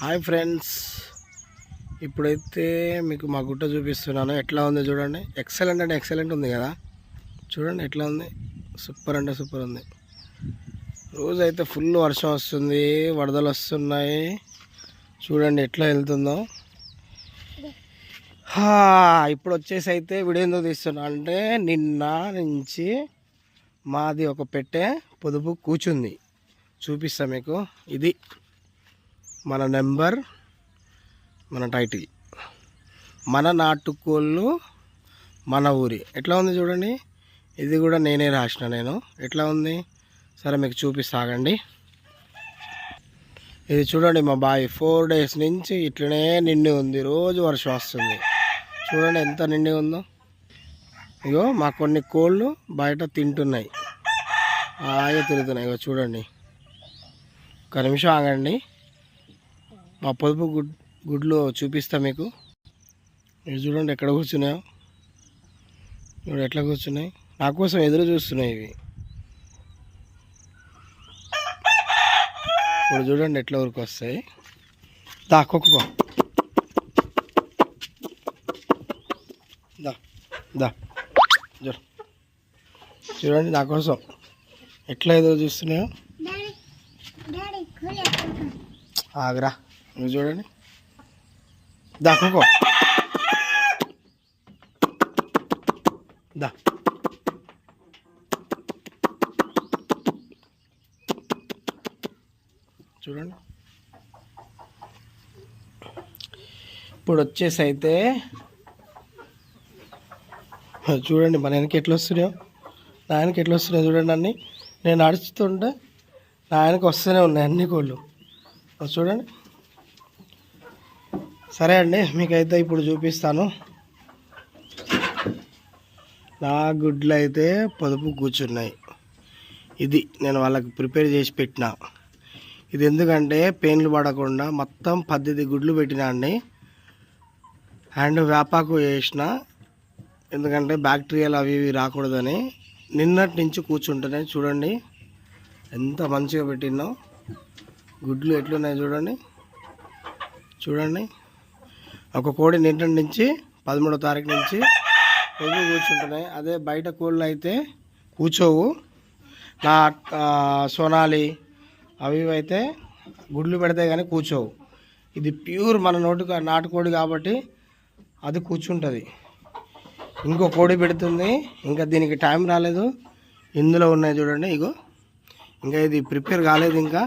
Hi friends, ఇప్పుడైతే మీకు మా గుట్ట చూపిస్తున్నాను. ఎట్లా ఉంది చూడండి. ఎక్సలెంట్ అంటే ఎక్సలెంట్ ఉంది కదా. చూడండి ఎట్లా ఉంది. సూపర్ అంటే సూపర్ ఉంది. రోజైతే ఫుల్ వర్షం వస్తుంది, వరదలు వస్తున్నాయి. చూడండి ఎట్లా వెళ్తుందో. ఇప్పుడు వచ్చేసి అయితే వీడియో ఎందుకు తీస్తున్నా అంటే, నిన్న నుంచి మాది ఒక పెట్టె పొదుపు కూర్చుంది. చూపిస్తా మీకు. ఇది మన నెంబర్, మన టైటిల్, మన నాటుకోళ్ళు మన ఊరి. ఎట్లా ఉంది చూడండి. ఇది కూడా నేనే రాసిన. నేను ఎట్లా ఉంది సరే మీకు చూపిస్తాగండి. ఇది చూడండి మా బావి 4 days నుంచి ఇట్లనే నిండి ఉంది. రోజు వర్షం వస్తుంది. చూడండి ఎంత నిండి ఉందో. ఇగో మా కొన్ని కోళ్ళు బయట తింటున్నాయి, హాయిగా తిరుగుతున్నాయి. ఇగో చూడండి. ఒక నిమిషం ఆగండి, మా పొదుపు గుడ్లు చూపిస్తా మీకు. ఇవి చూడండి ఎక్కడ కూర్చున్నాయో. ఇప్పుడు ఎట్లా కూర్చున్నాయి, నా కోసం ఎదురు చూస్తున్నాయి ఇవి. ఇప్పుడు చూడండి ఎట్లా ఊరికి వస్తాయి. దా కుక్కో, దా దా చూడండి నా కోసం ఎట్లా ఎదురు చూస్తున్నాయో. ఆగరా, నువ్వు చూడండి. దా కుక్కో, దా చూడండి. ఇప్పుడు వచ్చేసి అయితే చూడండి మన వెనక ఎట్లా వస్తున్నాయో. నా వెనక ఎట్లా వస్తున్నాయో చూడండి. అన్నీ నేను నడుస్తుంటే నా వెనక వస్తూనే ఉన్నాయి అన్ని కోళ్ళు. చూడండి. సరే అండి, మీకైతే ఇప్పుడు చూపిస్తాను. నా గుడ్లు అయితే పొదుపు కూర్చున్నాయి. ఇది నేను వాళ్ళకి ప్రిపేర్ చేసి పెట్టిన. ఇది ఎందుకంటే పెయిన్లు పడకుండా మొత్తం 18 గుడ్లు పెట్టినా అండి. అండ్ వేపాకు వేసిన, ఎందుకంటే బ్యాక్టీరియాలు అవి ఇవి రాకూడదని. నిన్నటి నుంచి కూర్చుంటున్నాయి. చూడండి ఎంత మంచిగా పెట్టినో. గుడ్లు ఎట్లున్నాయి చూడండి. చూడండి, ఒక కోడి నిన్నటి నుంచి 13వ తారీఖు నుంచి పొదుపు కూర్చుంటున్నాయి. అదే బయట కోళ్ళు అయితే కూర్చోవు. నా సోనాలి అవి ఇవి అయితే గుడ్లు పెడితే కానీ కూర్చోవు. ఇది ప్యూర్ మన నాటుకోడి కాబట్టి అది కూర్చుంటుంది. ఇంకో కోడి పెడుతుంది, ఇంకా దీనికి టైం రాలేదు. ఇందులో ఉన్నాయి చూడండి. ఇగో ఇంకా ఇది ప్రిపేర్ కాలేదు ఇంకా.